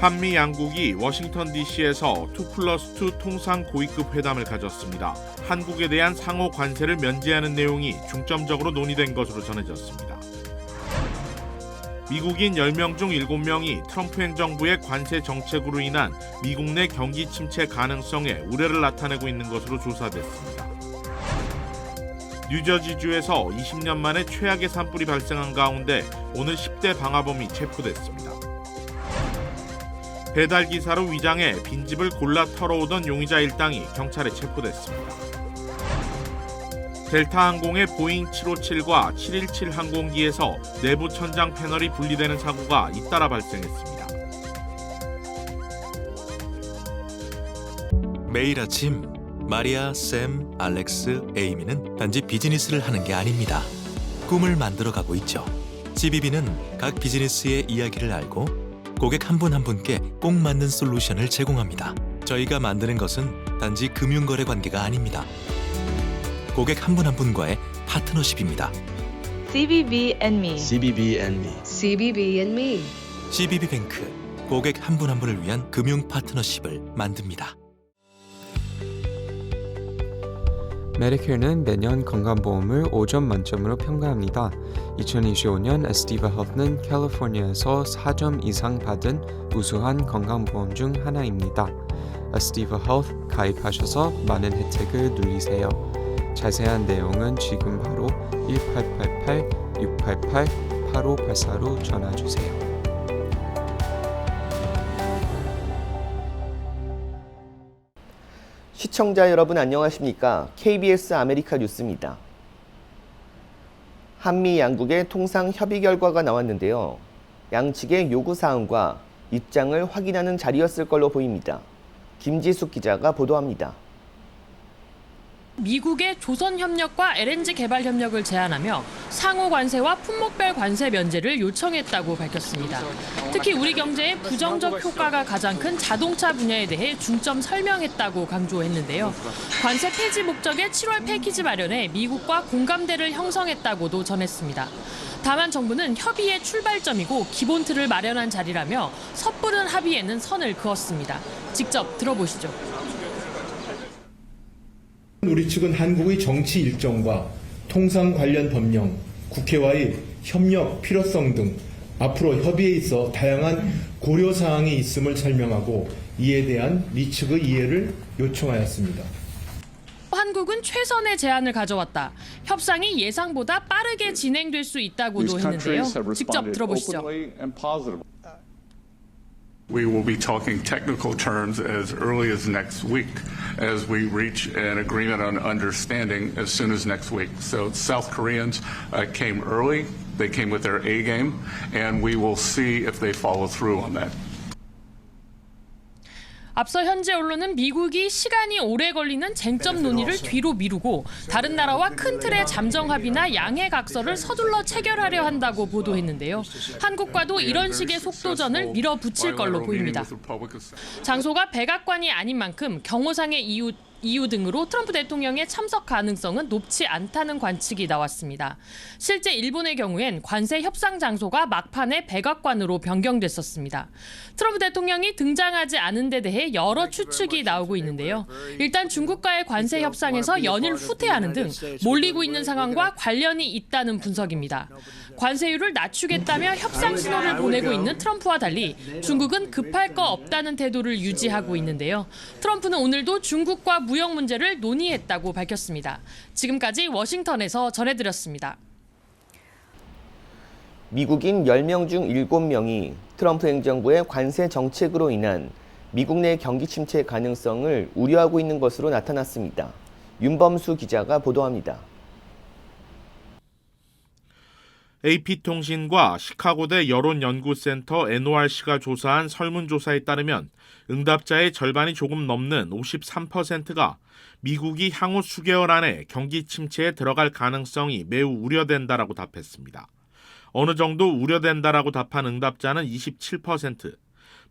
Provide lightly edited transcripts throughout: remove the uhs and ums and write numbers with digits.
한미 양국이 워싱턴 DC에서 2+2 통상 고위급 회담을 가졌습니다. 한국에 대한 상호 관세를 면제하는 내용이 중점적으로 논의된 것으로 전해졌습니다. 미국인 10명 중 7명이 트럼프 행정부의 관세 정책으로 인한 미국 내 경기 침체 가능성에 우려를 나타내고 있는 것으로 조사됐습니다. 뉴저지주에서 20년 만에 최악의 산불이 발생한 가운데 오늘 10대 방화범이 체포됐습니다. 배달기사로 위장해 빈집을 골라 털어오던 용의자 일당이 경찰에 체포됐습니다. 델타항공의 보잉 757과 717 항공기에서 내부 천장 패널이 분리되는 사고가 잇따라 발생했습니다. 매일 아침 마리아, 샘, 알렉스, 에이미는 단지 비즈니스를 하는 게 아닙니다. 꿈을 만들어가고 있죠. CBB는 각 비즈니스의 이야기를 알고 고객 한 분 한 분께 꼭 맞는 솔루션을 제공합니다. 저희가 만드는 것은 단지 금융거래 관계가 아닙니다. 고객 한 분 한 분과의 파트너십입니다. CBB and me. CBB and me. CBB and me. CBB뱅크, 고객 한 분 한 분을 위한 금융 파트너십을 만듭니다. 메디케어는 매년 건강보험을 5점 만점으로 평가합니다. 2025년 에스티바 헬스는 캘리포니아에서 4점 이상 받은 우수한 건강보험 중 하나입니다. 에스티바 헬스 가입하셔서 많은 혜택을 누리세요. 자세한 내용은 지금 바로 1888-688-8584로 전화주세요. 시청자 여러분 안녕하십니까? KBS 아메리카 뉴스입니다. 한미 양국의 통상 협의 결과가 나왔는데요. 양측의 요구사항과 입장을 확인하는 자리였을 걸로 보입니다. 김지숙 기자가 보도합니다. 미국의 조선협력과 LNG 개발 협력을 제안하며 상호 관세와 품목별 관세 면제를 요청했다고 밝혔습니다. 특히 우리 경제에 부정적 효과가 가장 큰 자동차 분야에 대해 중점 설명했다고 강조했는데요. 관세 폐지 목적의 7월 패키지 마련에 미국과 공감대를 형성했다고도 전했습니다. 다만 정부는 협의의 출발점이고 기본 틀을 마련한 자리라며 섣부른 합의에는 선을 그었습니다. 직접 들어보시죠. 우리 측은 한국의 정치 일정과 통상 관련 법령, 국회와의 협력 필요성 등 앞으로 협의에 있어 다양한 고려사항이 있음을 설명하고 이에 대한 미 측의 이해를 요청하였습니다. 한국은 최선의 제안을 가져왔다. 협상이 예상보다 빠르게 진행될 수 있다고도 했는데요. 직접 들어보시죠. We will be talking technical terms as early as next week as we reach an agreement on understanding as soon as next week. So South Koreans came early, they came with their A game, and we will see if they follow through on that. 앞서 현재 언론은 미국이 시간이 오래 걸리는 쟁점 논의를 뒤로 미루고 다른 나라와 큰 틀의 잠정 합의나 양해 각서를 서둘러 체결하려 한다고 보도했는데요. 한국과도 이런 식의 속도전을 밀어붙일 걸로 보입니다. 장소가 백악관이 아닌 만큼 경호상의 이유 등으로 트럼프 대통령의 참석 가능성은 높지 않다는 관측이 나왔습니다. 실제 일본의 경우엔 관세 협상 장소가 막판에 백악관으로 변경됐었습니다. 트럼프 대통령이 등장하지 않은 데 대해 여러 추측이 나오고 있는데요. 일단 중국과의 관세 협상에서 연일 후퇴하는 등 몰리고 있는 상황과 관련이 있다는 분석입니다. 관세율을 낮추겠다며 협상 신호를 보내고 있는 트럼프와 달리 중국은 급할 거 없다는 태도를 유지하고 있는데요. 트럼프는 오늘도 중국과 무역 문제를 논의했다고 밝혔습니다. 지금까지 워싱턴에서 전해드렸습니다. 미국인 10명 중 7명이 트럼프 행정부의 관세 정책으로 인한 미국 내 경기 침체 가능성을 우려하고 있는 것으로 나타났습니다. 윤범수 기자가 보도합니다. AP통신과 시카고대 여론연구센터 NORC가 조사한 설문조사에 따르면 응답자의 절반이 조금 넘는 53%가 미국이 향후 수개월 안에 경기 침체에 들어갈 가능성이 매우 우려된다라고 답했습니다. 어느 정도 우려된다라고 답한 응답자는 27%,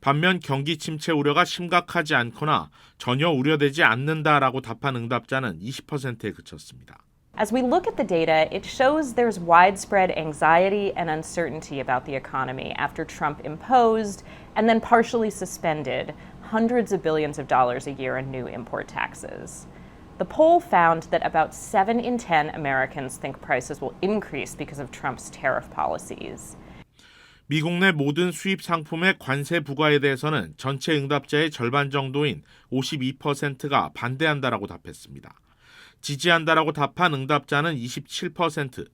반면 경기 침체 우려가 심각하지 않거나 전혀 우려되지 않는다라고 답한 응답자는 20%에 그쳤습니다. As we look at the data, it shows there's widespread anxiety and uncertainty about the economy after Trump imposed and then partially suspended hundreds of billions of dollars a year in new import taxes. The poll found that about 7 in 10 Americans think prices will increase because of Trump's tariff policies. 미국 내 모든 수입 상품의 관세 부과에 대해서는 전체 응답자의 절반 정도인 52%가 반대한다라고 답했습니다. 지지한다라고 답한 응답자는 27%,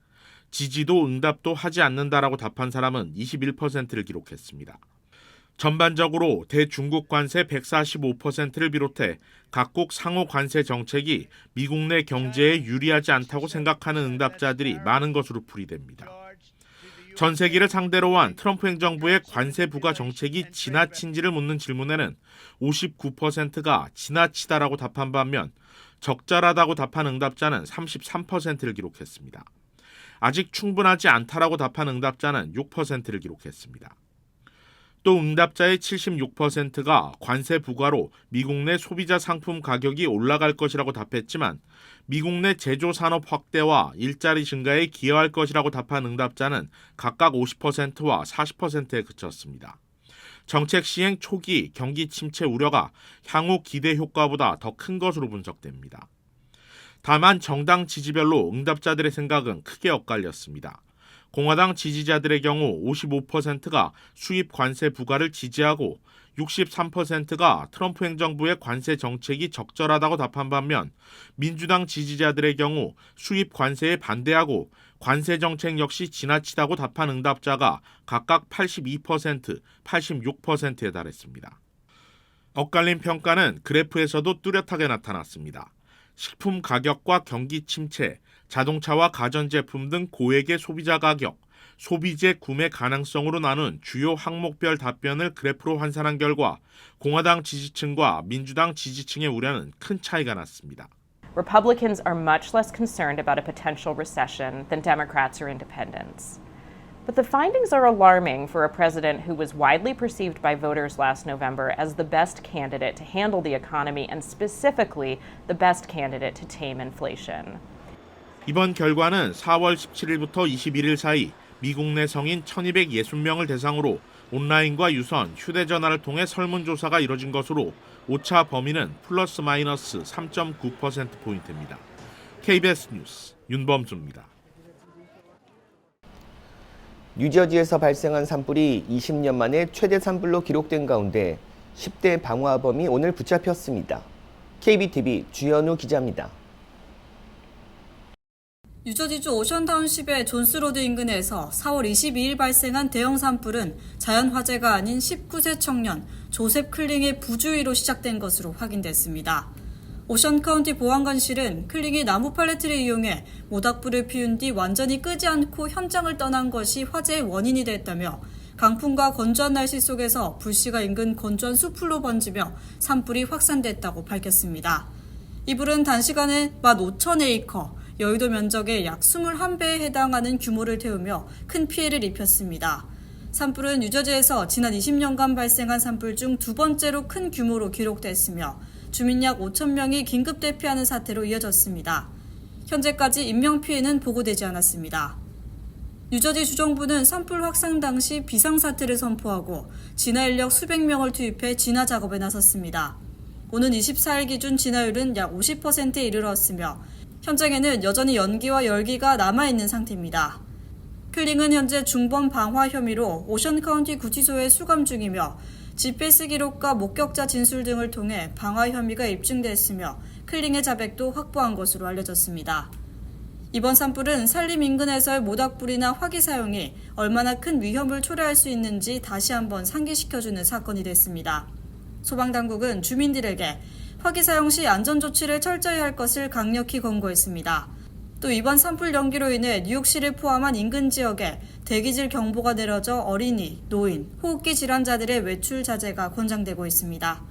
지지도 응답도 하지 않는다라고 답한 사람은 21%를 기록했습니다. 전반적으로 대중국 관세 145%를 비롯해 각국 상호 관세 정책이 미국 내 경제에 유리하지 않다고 생각하는 응답자들이 많은 것으로 풀이됩니다. 전 세계를 상대로 한 트럼프 행정부의 관세 부과 정책이 지나친지를 묻는 질문에는 59%가 지나치다라고 답한 반면 적절하다고 답한 응답자는 33%를 기록했습니다. 아직 충분하지 않다라고 답한 응답자는 6%를 기록했습니다. 또 응답자의 76%가 관세 부과로 미국 내 소비자 상품 가격이 올라갈 것이라고 답했지만 미국 내 제조 산업 확대와 일자리 증가에 기여할 것이라고 답한 응답자는 각각 50%와 40%에 그쳤습니다. 정책 시행 초기 경기 침체 우려가 향후 기대 효과보다 더 큰 것으로 분석됩니다. 다만 정당 지지별로 응답자들의 생각은 크게 엇갈렸습니다. 공화당 지지자들의 경우 55%가 수입 관세 부과를 지지하고 63%가 트럼프 행정부의 관세 정책이 적절하다고 답한 반면 민주당 지지자들의 경우 수입 관세에 반대하고 관세 정책 역시 지나치다고 답한 응답자가 각각 82%, 86%에 달했습니다. 엇갈린 평가는 그래프에서도 뚜렷하게 나타났습니다. 식품 가격과 경기 침체, 자동차와 가전제품 등 고액의 소비자 가격, 소비재 구매 가능성으로 나눈 주요 항목별 답변을 그래프로 환산한 결과 공화당 지지층과 민주당 지지층의 우려는 큰 차이가 났습니다. Republicans are much less concerned about a potential recession than Democrats or independents. But the findings are alarming for a president who was widely perceived by voters last November as the best candidate to handle the economy and specifically the best candidate to tame inflation. 이번 결과는 4월 17일부터 21일 사이 미국 내 성인 1260명을 대상으로 온라인과 유선, 휴대전화를 통해 설문조사가 이뤄진 것으로 오차 범위는 플러스 마이너스 3.9%포인트입니다. KBS 뉴스 윤범수입니다. 뉴저지에서 발생한 산불이 20년 만에 최대 산불로 기록된 가운데 10대 방화범이 오늘 붙잡혔습니다. KBTV 주현우 기자입니다. 뉴저지주 오션타운십의 존스로드 인근에서 4월 22일 발생한 대형 산불은 자연화재가 아닌 19세 청년 조셉 클링의 부주의로 시작된 것으로 확인됐습니다. 오션카운티 보안관실은 클링이 나무 팔레트를 이용해 모닥불을 피운 뒤 완전히 끄지 않고 현장을 떠난 것이 화재의 원인이 됐다며 강풍과 건조한 날씨 속에서 불씨가 인근 건조한 숲으로 번지며 산불이 확산됐다고 밝혔습니다. 이 불은 단시간에 15,000에이커, 여의도 면적의 약 21배에 해당하는 규모를 태우며 큰 피해를 입혔습니다. 산불은 뉴저지에서 지난 20년간 발생한 산불 중 두 번째로 큰 규모로 기록됐으며 주민 약 5,000명이 긴급 대피하는 사태로 이어졌습니다. 현재까지 인명피해는 보고되지 않았습니다. 뉴저지 주정부는 산불 확산 당시 비상사태를 선포하고 진화 인력 수백 명을 투입해 진화 작업에 나섰습니다. 오는 24일 기준 진화율은 약 50%에 이르렀으며 현장에는 여전히 연기와 열기가 남아있는 상태입니다. 클링은 현재 중범 방화 혐의로 오션카운티 구치소에 수감 중이며 GPS 기록과 목격자 진술 등을 통해 방화 혐의가 입증됐으며 클링의 자백도 확보한 것으로 알려졌습니다. 이번 산불은 산림 인근에서의 모닥불이나 화기 사용이 얼마나 큰 위험을 초래할 수 있는지 다시 한번 상기시켜주는 사건이 됐습니다. 소방당국은 주민들에게 화기 사용 시 안전조치를 철저히 할 것을 강력히 권고했습니다. 또 이번 산불 연기로 인해 뉴욕시를 포함한 인근 지역에 대기질 경보가 내려져 어린이, 노인, 호흡기 질환자들의 외출 자제가 권장되고 있습니다.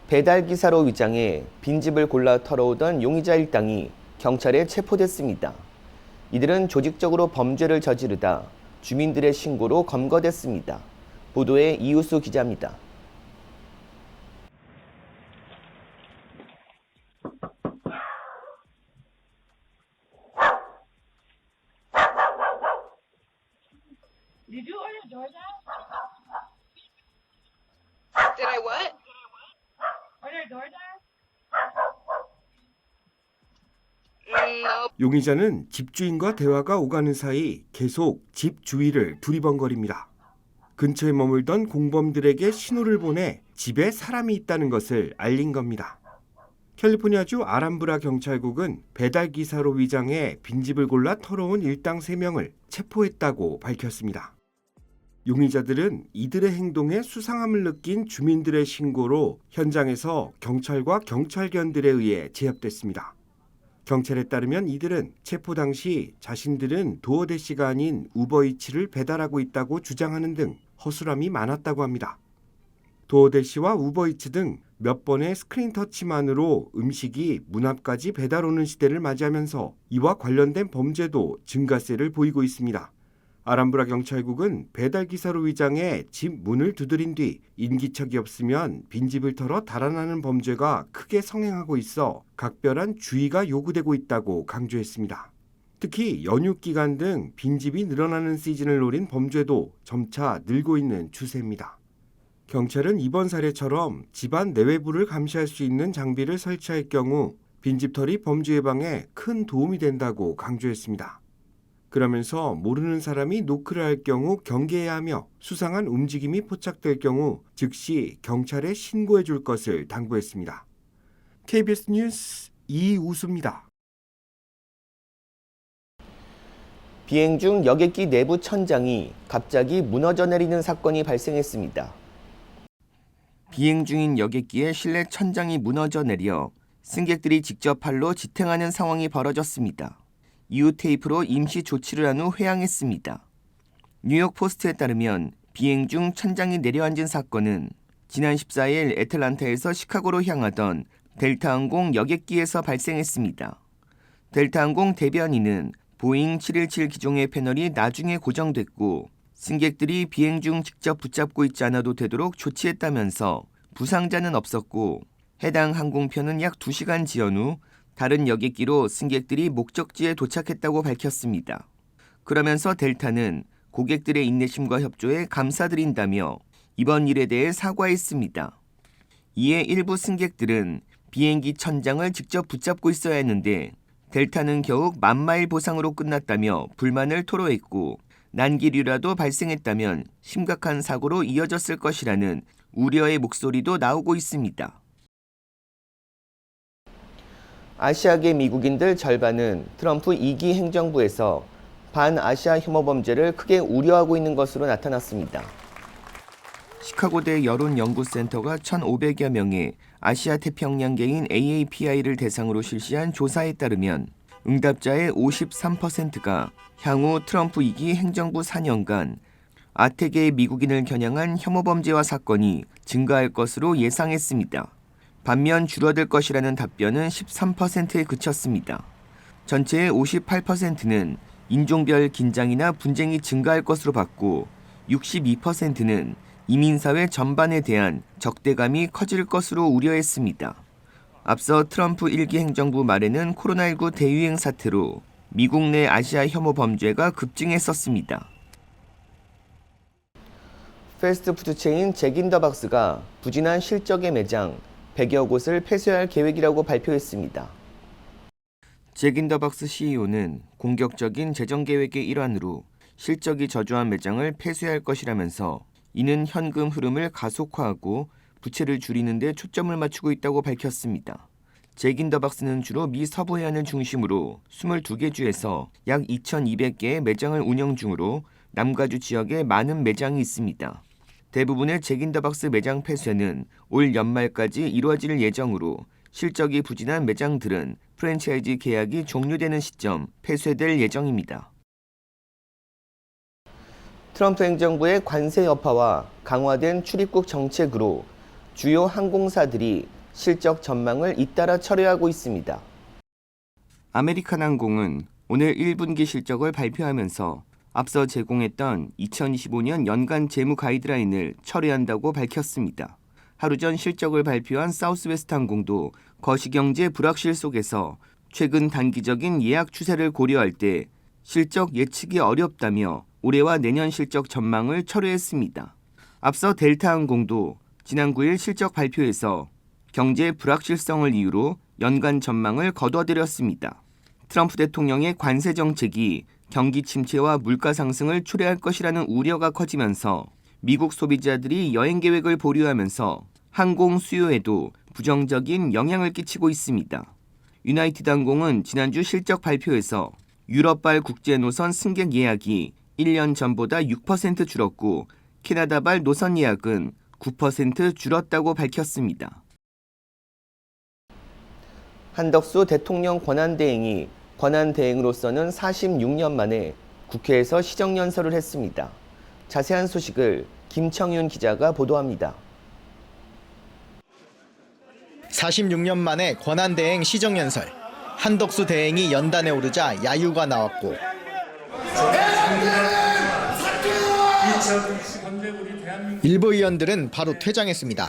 배달기사로 위장해 빈집을 골라 털어오던 용의자 일당이 경찰에 체포됐습니다. 이들은 조직적으로 범죄를 저지르다 주민들의 신고로 검거됐습니다. 보도에 이우수 기자입니다. Did you order DoorDash? Did I what? Order DoorDash? No. 용의자는 집주인과 대화가 오가는 사이 계속 집 주위를 두리번거립니다. 근처에 머물던 공범들에게 신호를 보내 집에 사람이 있다는 것을 알린 겁니다. 캘리포니아주 아람브라 경찰국은 배달기사로 위장해 빈집을 골라 털어온 일당 3명을 체포했다고 밝혔습니다. 용의자들은 이들의 행동에 수상함을 느낀 주민들의 신고로 현장에서 경찰과 경찰견들에 의해 제압됐습니다. 경찰에 따르면 이들은 체포 당시 자신들은 도어대시가 아닌 우버이츠를 배달하고 있다고 주장하는 등 허술함이 많았다고 합니다. 도어대시와 우버이츠 등 몇 번의 스크린 터치만으로 음식이 문 앞까지 배달 오는 시대를 맞이하면서 이와 관련된 범죄도 증가세를 보이고 있습니다. 아람브라 경찰국은 배달기사로 위장해 집 문을 두드린 뒤 인기척이 없으면 빈집을 털어 달아나는 범죄가 크게 성행하고 있어 각별한 주의가 요구되고 있다고 강조했습니다. 특히 연휴 기간 등 빈집이 늘어나는 시즌을 노린 범죄도 점차 늘고 있는 추세입니다. 경찰은 이번 사례처럼 집안 내외부를 감시할 수 있는 장비를 설치할 경우 빈집털이 범죄 예방에 큰 도움이 된다고 강조했습니다. 그러면서 모르는 사람이 노크를 할 경우 경계해야 하며 수상한 움직임이 포착될 경우 즉시 경찰에 신고해 줄 것을 당부했습니다. KBS 뉴스 이우수입니다. 비행 중 여객기 내부 천장이 갑자기 무너져 내리는 사건이 발생했습니다. 비행 중인 여객기의 실내 천장이 무너져 내려 승객들이 직접 발로 지탱하는 상황이 벌어졌습니다. 이후 테이프로 임시 조치를 한 후 회항했습니다. 뉴욕 포스트에 따르면 비행 중 천장이 내려앉은 사건은 지난 14일 애틀란타에서 시카고로 향하던 델타항공 여객기에서 발생했습니다. 델타항공 대변인은 보잉 717 기종의 패널이 나중에 고정됐고 승객들이 비행 중 직접 붙잡고 있지 않아도 되도록 조치했다면서 부상자는 없었고 해당 항공편은 약 2시간 지연 후 다른 여객기로 승객들이 목적지에 도착했다고 밝혔습니다. 그러면서 델타는 고객들의 인내심과 협조에 감사드린다며 이번 일에 대해 사과했습니다. 이에 일부 승객들은 비행기 천장을 직접 붙잡고 있어야 했는데 델타는 겨우 10,000마일 보상으로 끝났다며 불만을 토로했고 난기류라도 발생했다면 심각한 사고로 이어졌을 것이라는 우려의 목소리도 나오고 있습니다. 아시아계 미국인들 절반은 트럼프 2기 행정부에서 반아시아 혐오 범죄를 크게 우려하고 있는 것으로 나타났습니다. 시카고대 여론연구센터가 1,500여 명의 아시아 태평양계인 AAPI를 대상으로 실시한 조사에 따르면 응답자의 53%가 향후 트럼프 2기 행정부 4년간 아태계의 미국인을 겨냥한 혐오 범죄와 사건이 증가할 것으로 예상했습니다. 반면 줄어들 것이라는 답변은 13%에 그쳤습니다. 전체의 58%는 인종별 긴장이나 분쟁이 증가할 것으로 봤고 62%는 이민사회 전반에 대한 적대감이 커질 것으로 우려했습니다. 앞서 트럼프 1기 행정부 말에는 코로나19 대유행 사태로 미국 내 아시아 혐오 범죄가 급증했었습니다. 패스트푸드 체인 잭인더박스가 부진한 실적의 매장 100여 곳을 폐쇄할 계획이라고 발표했습니다. 잭인더박스 CEO는 공격적인 재정 계획의 일환으로 실적이 저조한 매장을 폐쇄할 것이라면서 이는 현금 흐름을 가속화하고 부채를 줄이는 데 초점을 맞추고 있다고 밝혔습니다. 잭인더박스는 주로 미 서부 해안을 중심으로 22개 주에서 약 2,200개의 매장을 운영 중으로 남가주 지역에 많은 매장이 있습니다. 대부분의 잭인더박스 매장 폐쇄는 올 연말까지 이루어질 예정으로 실적이 부진한 매장들은 프랜차이즈 계약이 종료되는 시점 폐쇄될 예정입니다. 트럼프 행정부의 관세 여파와 강화된 출입국 정책으로 주요 항공사들이 실적 전망을 잇따라 철회하고 있습니다. 아메리칸 항공은 오늘 1분기 실적을 발표하면서 앞서 제공했던 2025년 연간 재무 가이드라인을 철회한다고 밝혔습니다. 하루 전 실적을 발표한 사우스웨스트 항공도 거시경제 불확실 속에서 최근 단기적인 예약 추세를 고려할 때 실적 예측이 어렵다며 올해와 내년 실적 전망을 철회했습니다. 앞서 델타항공도 지난 9일 실적 발표에서 경제 불확실성을 이유로 연간 전망을 거둬들였습니다. 트럼프 대통령의 관세 정책이 경기 침체와 물가 상승을 초래할 것이라는 우려가 커지면서 미국 소비자들이 여행 계획을 보류하면서 항공 수요에도 부정적인 영향을 끼치고 있습니다. 유나이티드 항공은 지난주 실적 발표에서 유럽발 국제 노선 승객 예약이 1년 전보다 6% 줄었고 캐나다발 노선 예약은 9% 줄었다고 밝혔습니다. 한덕수 대통령 권한대행이 권한대행으로서는 46년 만에 국회에서 시정연설을 했습니다. 자세한 소식을 김청윤 기자가 보도합니다. 46년 만에 권한대행 시정연설. 한덕수 대행이 연단에 오르자 야유가 나왔고 일부 의원들은 바로 퇴장했습니다.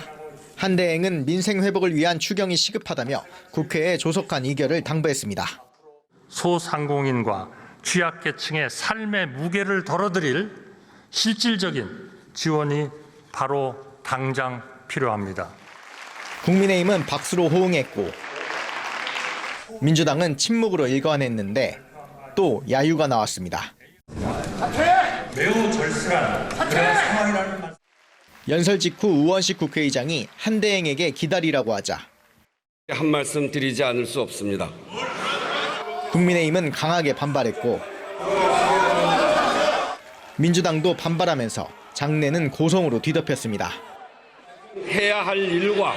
한 대행은 민생 회복을 위한 추경이 시급하다며 국회에 조속한 의결을 당부했습니다. 소상공인과 취약계층의 삶의 무게를 덜어드릴 실질적인 지원이 바로 당장 필요합니다. 국민의힘은 박수로 호응했고 민주당은 침묵으로 일관했는데 또 야유가 나왔습니다. 매우 절실한 그런 상황이라는 말. 연설 직후 우원식 국회의장이 한 대행에게 기다리라고 하자 한 말씀 드리지 않을 수 없습니다. 국민의힘은 강하게 반발했고 민주당도 반발하면서 장내는 고성으로 뒤덮였습니다. 해야 할 일과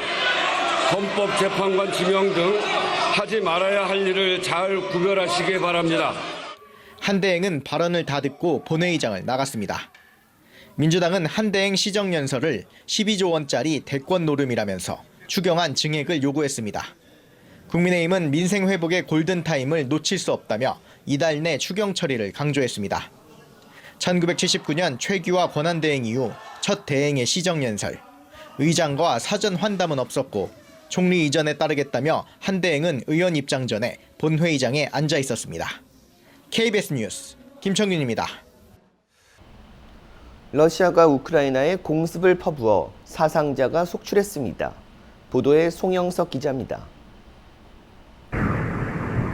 헌법재판관 지명 등 하지 말아야 할 일을 잘 구별하시기 바랍니다. 한 대행은 발언을 다 듣고 본회의장을 나갔습니다. 민주당은 한 대행 시정연설을 12조 원짜리 대권 노름이라면서 추경안 증액을 요구했습니다. 국민의힘은 민생 회복의 골든타임을 놓칠 수 없다며 이달 내 추경 처리를 강조했습니다. 1979년 최규화 권한대행 이후 첫 대행의 시정연설. 의장과 사전 환담은 없었고 총리 이전에 따르겠다며 한 대행은 의원 입장 전에 본회의장에 앉아 있었습니다. KBS 뉴스 김청윤입니다. 러시아가 우크라이나에 공습을 퍼부어 사상자가 속출했습니다. 보도에 송영석 기자입니다.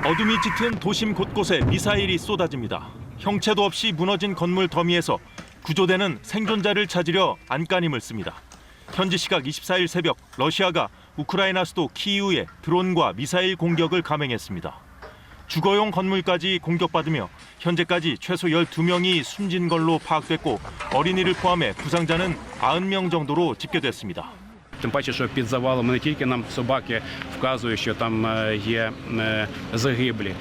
어둠이 짙은 도심 곳곳에 미사일이 쏟아집니다. 형체도 없이 무너진 건물 더미에서 구조대는 생존자를 찾으려 안간힘을 씁니다. 현지 시각 24일 새벽 러시아가 우크라이나 수도 키이우에 드론과 미사일 공격을 감행했습니다. 주거용 건물까지 공격받으며 현재까지 최소 12명이 숨진 걸로 파악됐고 어린이를 포함해 부상자는 90명 정도로 집계됐습니다. Тим паче, що під завалом не тільки нам собаки вказують, що там є загиблі,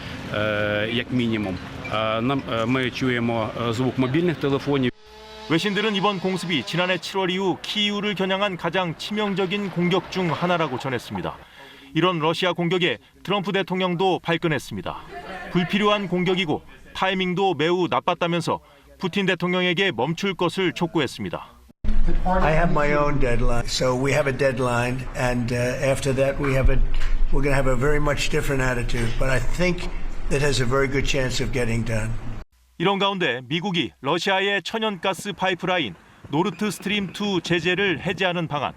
як мінімум. Ми чуємо звук мобільних телефонів. 외신들은 이번 공습이 지난해 7월 이후 키이우를 겨냥한 가장 치명적인 공격 중 하나라고 전했습니다. 이런 러시아 공격에 트럼프 대통령도 발끈했습니다. 불필요한 공격이고 타이밍도 매우 나빴다면서 푸틴 대통령에게 멈출 것을 촉구했습니다. I have my own deadline, so we have a deadline, and after that we're going to have a very much different attitude. But I think that has a very good chance of getting done. 이런 가운데 미국이 러시아의 천연가스 파이프라인 노르트 스트림 2 제재를 해제하는 방안,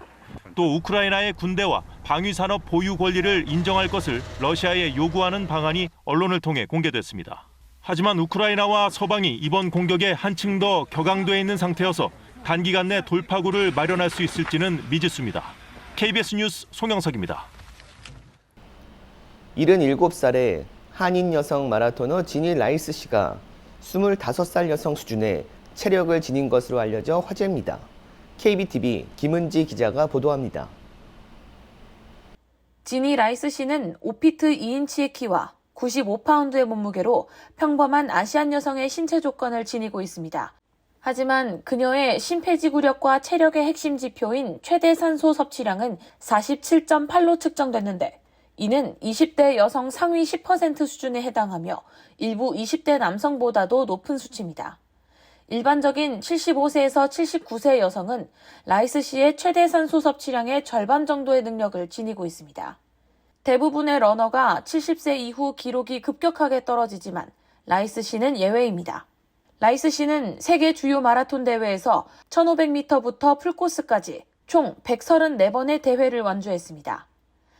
또 우크라이나의 군대와 방위산업 보유 권리를 인정할 것을 러시아에 요구하는 방안이 언론을 통해 공개됐습니다. 하지만 우크라이나와 서방이 이번 공격에 한층 더 격앙돼 있는 상태여서 단기간 내 돌파구를 마련할 수 있을지는 미지수입니다. KBS 뉴스 송영석입니다. 77살의 한인 여성 마라토너 지니 라이스 씨가 25살 여성 수준의 체력을 지닌 것으로 알려져 화제입니다. KBTV 김은지 기자가 보도합니다. 지니 라이스 씨는 5피트 2인치의 키와 95파운드의 몸무게로 평범한 아시안 여성의 신체 조건을 지니고 있습니다. 하지만 그녀의 심폐지구력과 체력의 핵심 지표인 최대 산소 섭취량은 47.8로 측정됐는데 이는 20대 여성 상위 10% 수준에 해당하며 일부 20대 남성보다도 높은 수치입니다. 일반적인 75세에서 79세 여성은 라이스 씨의 최대 산소 섭취량의 절반 정도의 능력을 지니고 있습니다. 대부분의 러너가 70세 이후 기록이 급격하게 떨어지지만 라이스 씨는 예외입니다. 라이스 씨는 세계 주요 마라톤 대회에서 1500m부터 풀코스까지 총 134번의 대회를 완주했습니다.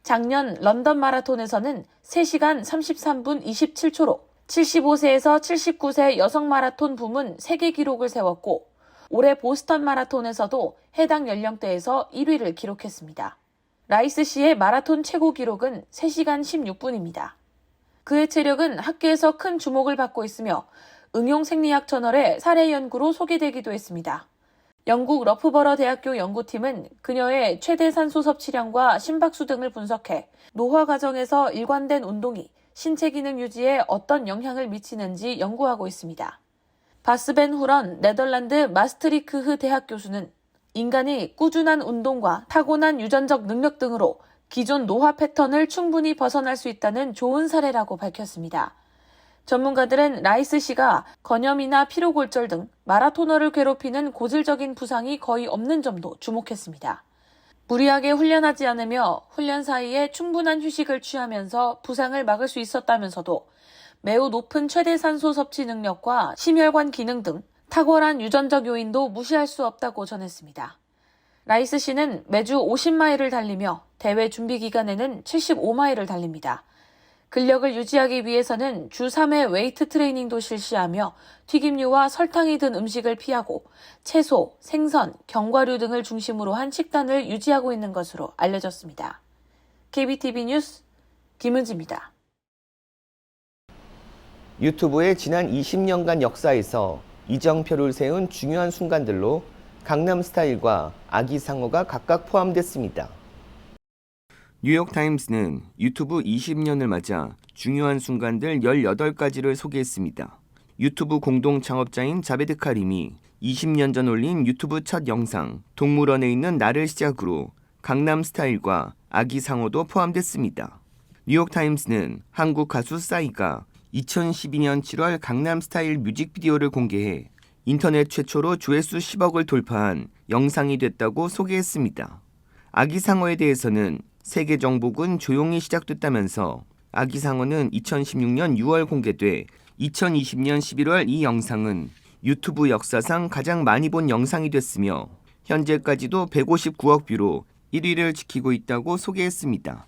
작년 런던 마라톤에서는 3시간 33분 27초로 75세에서 79세 여성 마라톤 부문 세계 기록을 세웠고 올해 보스턴 마라톤에서도 해당 연령대에서 1위를 기록했습니다. 라이스 씨의 마라톤 최고 기록은 3시간 16분입니다. 그의 체력은 학계에서 큰 주목을 받고 있으며 응용 생리학 저널의 사례 연구로 소개되기도 했습니다. 영국 러프버러 대학교 연구팀은 그녀의 최대 산소 섭취량과 심박수 등을 분석해 노화 과정에서 일관된 운동이 신체 기능 유지에 어떤 영향을 미치는지 연구하고 있습니다. 바스벤 후런 네덜란드 마스트리크흐 대학 교수는 인간이 꾸준한 운동과 타고난 유전적 능력 등으로 기존 노화 패턴을 충분히 벗어날 수 있다는 좋은 사례라고 밝혔습니다. 전문가들은 라이스 씨가 건염이나 피로골절 등 마라토너를 괴롭히는 고질적인 부상이 거의 없는 점도 주목했습니다. 무리하게 훈련하지 않으며 훈련 사이에 충분한 휴식을 취하면서 부상을 막을 수 있었다면서도 매우 높은 최대 산소 섭취 능력과 심혈관 기능 등 탁월한 유전적 요인도 무시할 수 없다고 전했습니다. 라이스 씨는 매주 50마일을 달리며 대회 준비 기간에는 75마일을 달립니다. 근력을 유지하기 위해서는 주 3회 웨이트 트레이닝도 실시하며 튀김류와 설탕이 든 음식을 피하고 채소, 생선, 견과류 등을 중심으로 한 식단을 유지하고 있는 것으로 알려졌습니다. KBTV 뉴스 김은지입니다. 유튜브의 지난 20년간 역사에서 이정표를 세운 중요한 순간들로 강남스타일과 아기상어가 각각 포함됐습니다. 뉴욕타임스는 유튜브 20년을 맞아 중요한 순간들 18가지를 소개했습니다. 유튜브 공동 창업자인 자베드 카림이 20년 전 올린 유튜브 첫 영상 동물원에 있는 나를 시작으로 강남스타일과 아기상어도 포함됐습니다. 뉴욕타임스는 한국 가수 싸이가 2012년 7월 강남스타일 뮤직비디오를 공개해 인터넷 최초로 조회수 10억을 돌파한 영상이 됐다고 소개했습니다. 아기상어에 대해서는 세계정복은 조용히 시작됐다면서 아기상어는 2016년 6월 공개돼 2020년 11월 이 영상은 유튜브 역사상 가장 많이 본 영상이 됐으며 현재까지도 159억 뷰로 1위를 지키고 있다고 소개했습니다.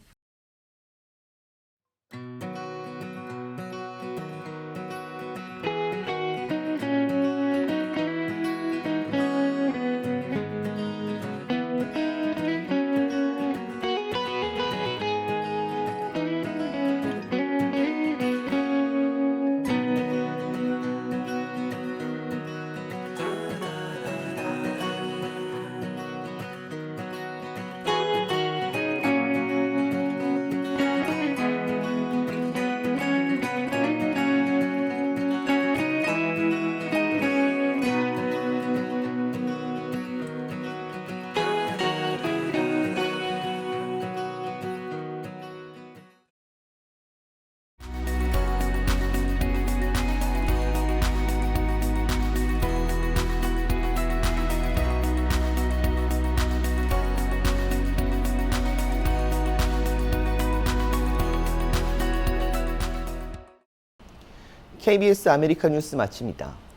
KBS 아메리카 뉴스 마칩니다.